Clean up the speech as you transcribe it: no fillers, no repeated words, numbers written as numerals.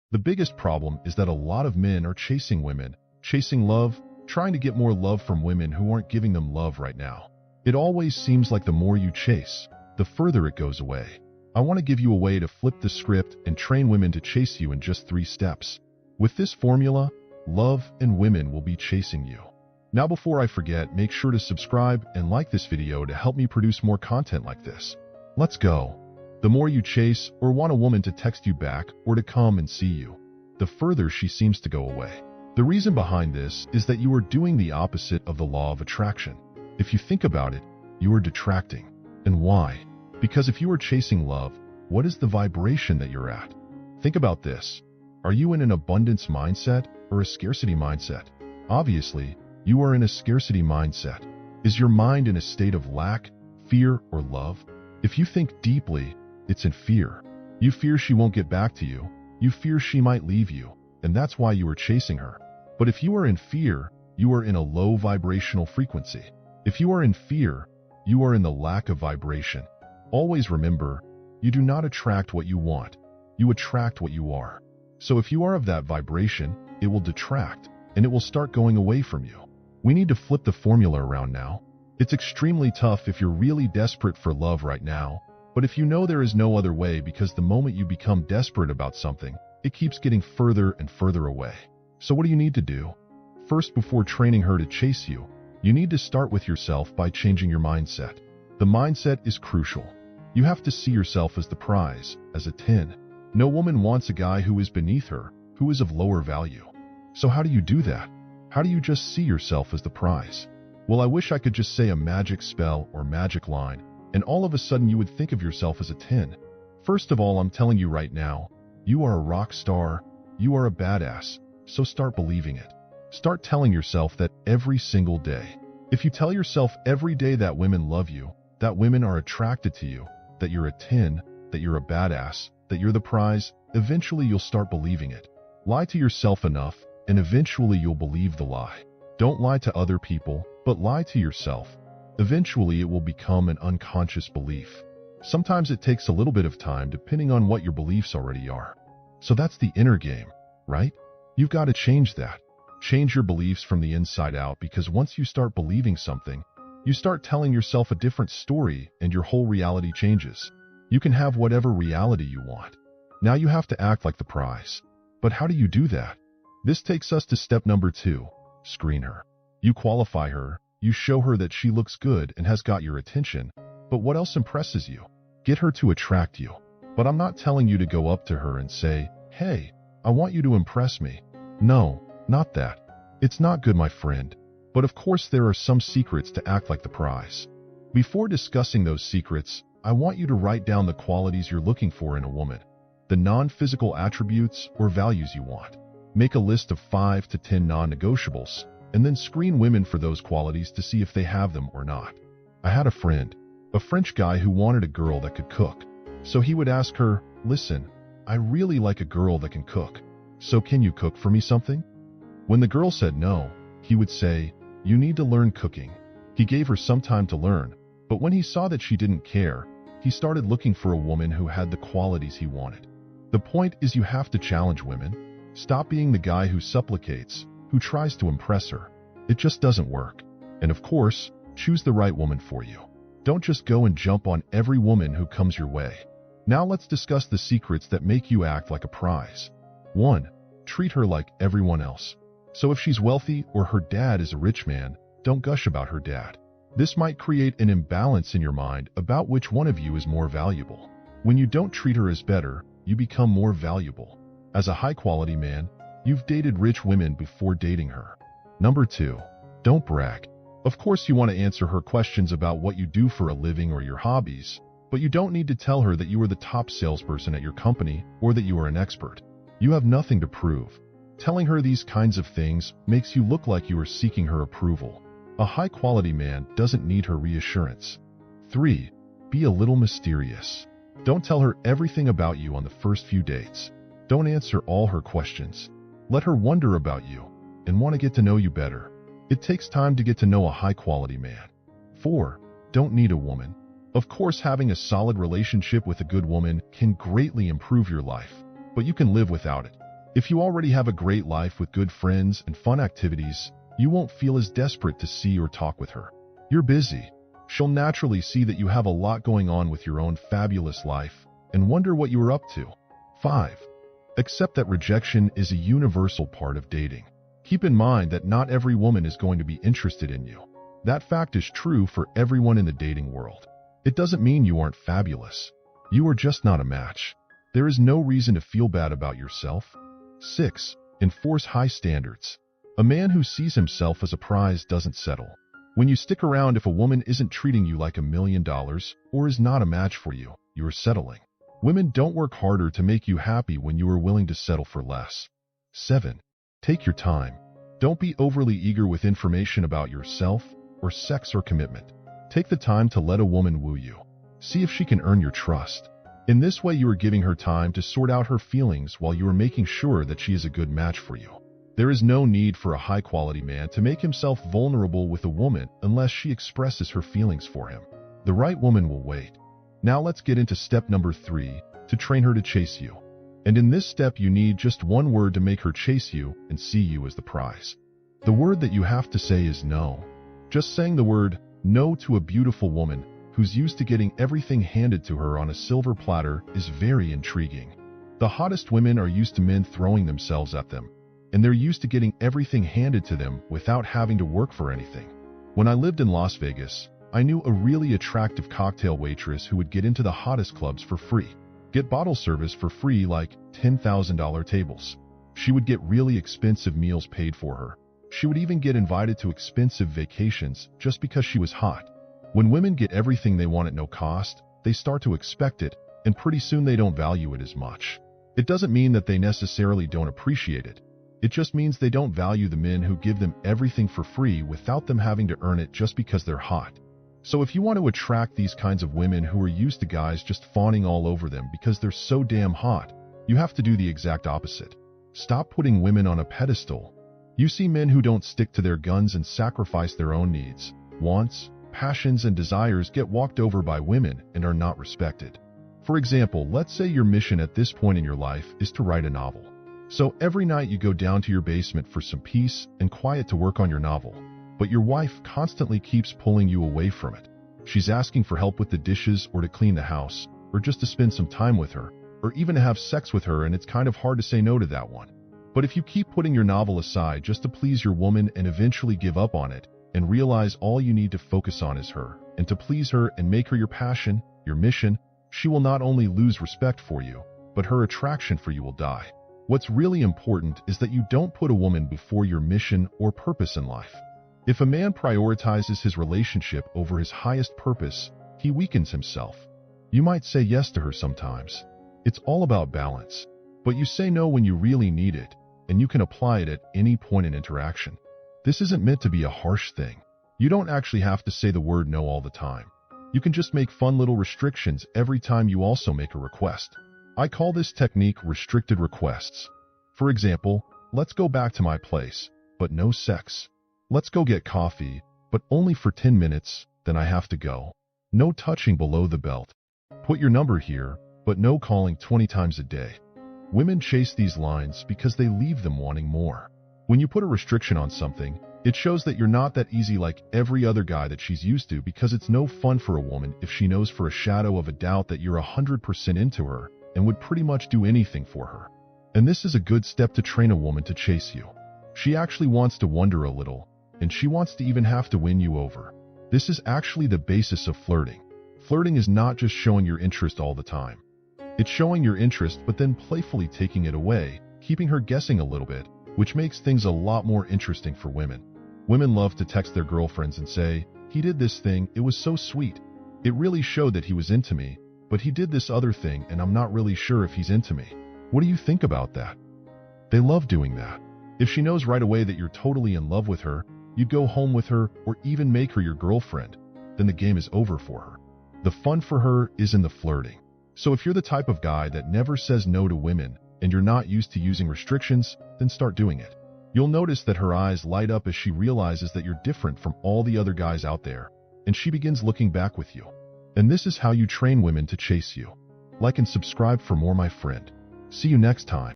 The biggest problem is that a lot of men are chasing women, chasing love, trying to get more love from women who aren't giving them love right now. It always seems like the more you chase, the further it goes away. I want to give you a way to flip the script and train women to chase you in just 3 steps. With this formula, love and women will be chasing you. Now before I forget, make sure to subscribe and like this video to help me produce more content like this. Let's go. The more you chase or want a woman to text you back or to come and see you, the further she seems to go away. The reason behind this is that you are doing the opposite of the law of attraction. If you think about it, you are detracting. And why? Because if you are chasing love, what is the vibration that you're at? Think about this. Are you in an abundance mindset or a scarcity mindset? Obviously, you are in a scarcity mindset. Is your mind in a state of lack, fear, or love? If you think deeply, it's in fear. You fear she won't get back to you. You fear she might leave you, and that's why you are chasing her. But if you are in fear, you are in a low vibrational frequency. If you are in fear, you are in the lack of vibration. Always remember, you do not attract what you want. You attract what you are. So if you are of that vibration, it will detract, and it will start going away from you. We need to flip the formula around now. It's extremely tough if you're really desperate for love right now, but if you know there is no other way, because the moment you become desperate about something, it keeps getting further and further away. So what do you need to do? First, before training her to chase you, you need to start with yourself by changing your mindset. The mindset is crucial. You have to see yourself as the prize, as a 10. No woman wants a guy who is beneath her, who is of lower value. So how do you do that? How do you just see yourself as the prize? Well, I wish I could just say a magic spell or magic line, and all of a sudden you would think of yourself as a 10. First of all, I'm telling you right now, you are a rock star, you are a badass, so start believing it. Start telling yourself that every single day. If you tell yourself every day that women love you, that women are attracted to you, that you're a 10, that you're a badass, that you're the prize, eventually you'll start believing it. Lie to yourself enough, and eventually you'll believe the lie. Don't lie to other people, but lie to yourself. Eventually it will become an unconscious belief. Sometimes it takes a little bit of time depending on what your beliefs already are. So that's the inner game, right? You've got to change that. Change your beliefs from the inside out, because once you start believing something, you start telling yourself a different story and your whole reality changes. You can have whatever reality you want. Now you have to act like the prize. But how do you do that? This takes us to step number 2, screen her. You qualify her, you show her that she looks good and has got your attention, but what else impresses you? Get her to attract you. But I'm not telling you to go up to her and say, "Hey, I want you to impress me." No, not that. It's not good, my friend. But of course there are some secrets to act like the prize. Before discussing those secrets, I want you to write down the qualities you're looking for in a woman, the non-physical attributes or values you want. Make a list of 5 to 10 non-negotiables, and then screen women for those qualities to see if they have them or not. I had a friend, a French guy, who wanted a girl that could cook. So he would ask her, "Listen, I really like a girl that can cook. So can you cook for me something?" When the girl said no, he would say, "You need to learn cooking." He gave her some time to learn, but when he saw that she didn't care, he started looking for a woman who had the qualities he wanted. The point is, you have to challenge women. Stop being the guy who supplicates, who tries to impress her. It just doesn't work. And of course, choose the right woman for you. Don't just go and jump on every woman who comes your way. Now let's discuss the secrets that make you act like a prize. 1. Treat her like everyone else. So if she's wealthy or her dad is a rich man, don't gush about her dad. This might create an imbalance in your mind about which one of you is more valuable. When you don't treat her as better, you become more valuable. As a high-quality man, you've dated rich women before dating her. Number 2. Don't brag. Of course you want to answer her questions about what you do for a living or your hobbies, but you don't need to tell her that you are the top salesperson at your company or that you are an expert. You have nothing to prove. Telling her these kinds of things makes you look like you are seeking her approval. A high-quality man doesn't need her reassurance. 3. Be a little mysterious. Don't tell her everything about you on the first few dates. Don't answer all her questions. Let her wonder about you and want to get to know you better. It takes time to get to know a high-quality man. 4. Don't need a woman. Of course, having a solid relationship with a good woman can greatly improve your life, but you can live without it. If you already have a great life with good friends and fun activities, you won't feel as desperate to see or talk with her. You're busy. She'll naturally see that you have a lot going on with your own fabulous life and wonder what you are up to. 5. Accept that rejection is a universal part of dating. Keep in mind that not every woman is going to be interested in you. That fact is true for everyone in the dating world. It doesn't mean you aren't fabulous. You are just not a match. There is no reason to feel bad about yourself. 6. Enforce high standards. A man who sees himself as a prize doesn't settle. When you stick around if a woman isn't treating you like $1 million or is not a match for you, you are settling. Women don't work harder to make you happy when you are willing to settle for less. 7. Take your time. Don't be overly eager with information about yourself or sex or commitment. Take the time to let a woman woo you. See if she can earn your trust. In this way, you are giving her time to sort out her feelings while you are making sure that she is a good match for you. There is no need for a high-quality man to make himself vulnerable with a woman unless she expresses her feelings for him. The right woman will wait. Now let's get into step number 3, to train her to chase you. And in this step, you need just one word to make her chase you and see you as the prize. The word that you have to say is no. Just saying the word no to a beautiful woman who's used to getting everything handed to her on a silver platter is very intriguing. The hottest women are used to men throwing themselves at them, and they're used to getting everything handed to them without having to work for anything. When I lived in Las Vegas, I knew a really attractive cocktail waitress who would get into the hottest clubs for free, get bottle service for free like $10,000 tables. She would get really expensive meals paid for her. She would even get invited to expensive vacations just because she was hot. When women get everything they want at no cost, they start to expect it, and pretty soon they don't value it as much. It doesn't mean that they necessarily don't appreciate it. It just means they don't value the men who give them everything for free without them having to earn it just because they're hot. So if you want to attract these kinds of women who are used to guys just fawning all over them because they're so damn hot, you have to do the exact opposite. Stop putting women on a pedestal. You see men who don't stick to their guns and sacrifice their own needs, wants, passions, and desires get walked over by women and are not respected. For example, let's say your mission at this point in your life is to write a novel. So every night you go down to your basement for some peace and quiet to work on your novel. But your wife constantly keeps pulling you away from it. She's asking for help with the dishes or to clean the house, or just to spend some time with her, or even to have sex with her, and it's kind of hard to say no to that one. But if you keep putting your novel aside just to please your woman and eventually give up on it, and realize all you need to focus on is her, and to please her and make her your passion, your mission, she will not only lose respect for you, but her attraction for you will die. What's really important is that you don't put a woman before your mission or purpose in life. If a man prioritizes his relationship over his highest purpose, he weakens himself. You might say yes to her sometimes. It's all about balance. But you say no when you really need it, and you can apply it at any point in interaction. This isn't meant to be a harsh thing. You don't actually have to say the word no all the time. You can just make fun little restrictions every time you also make a request. I call this technique restricted requests. For example, let's go back to my place, but no sex. Let's go get coffee, but only for 10 minutes, then I have to go. No touching below the belt. Put your number here, but no calling 20 times a day. Women chase these lines because they leave them wanting more. When you put a restriction on something, it shows that you're not that easy like every other guy that she's used to, because it's no fun for a woman if she knows for a shadow of a doubt that you're 100% into her and would pretty much do anything for her. And this is a good step to train a woman to chase you. She actually wants to wonder a little, and she wants to even have to win you over. This is actually the basis of flirting. Flirting is not just showing your interest all the time. It's showing your interest but then playfully taking it away, keeping her guessing a little bit, which makes things a lot more interesting for women. Women love to text their girlfriends and say, "He did this thing, it was so sweet. It really showed that he was into me, but he did this other thing and I'm not really sure if he's into me. What do you think about that?" They love doing that. If she knows right away that you're totally in love with her, you'd go home with her or even make her your girlfriend, then the game is over for her. The fun for her is in the flirting. So if you're the type of guy that never says no to women and you're not used to using restrictions, then start doing it. You'll notice that her eyes light up as she realizes that you're different from all the other guys out there, and she begins looking back with you. And this is how you train women to chase you. Like and subscribe for more, my friend. See you next time.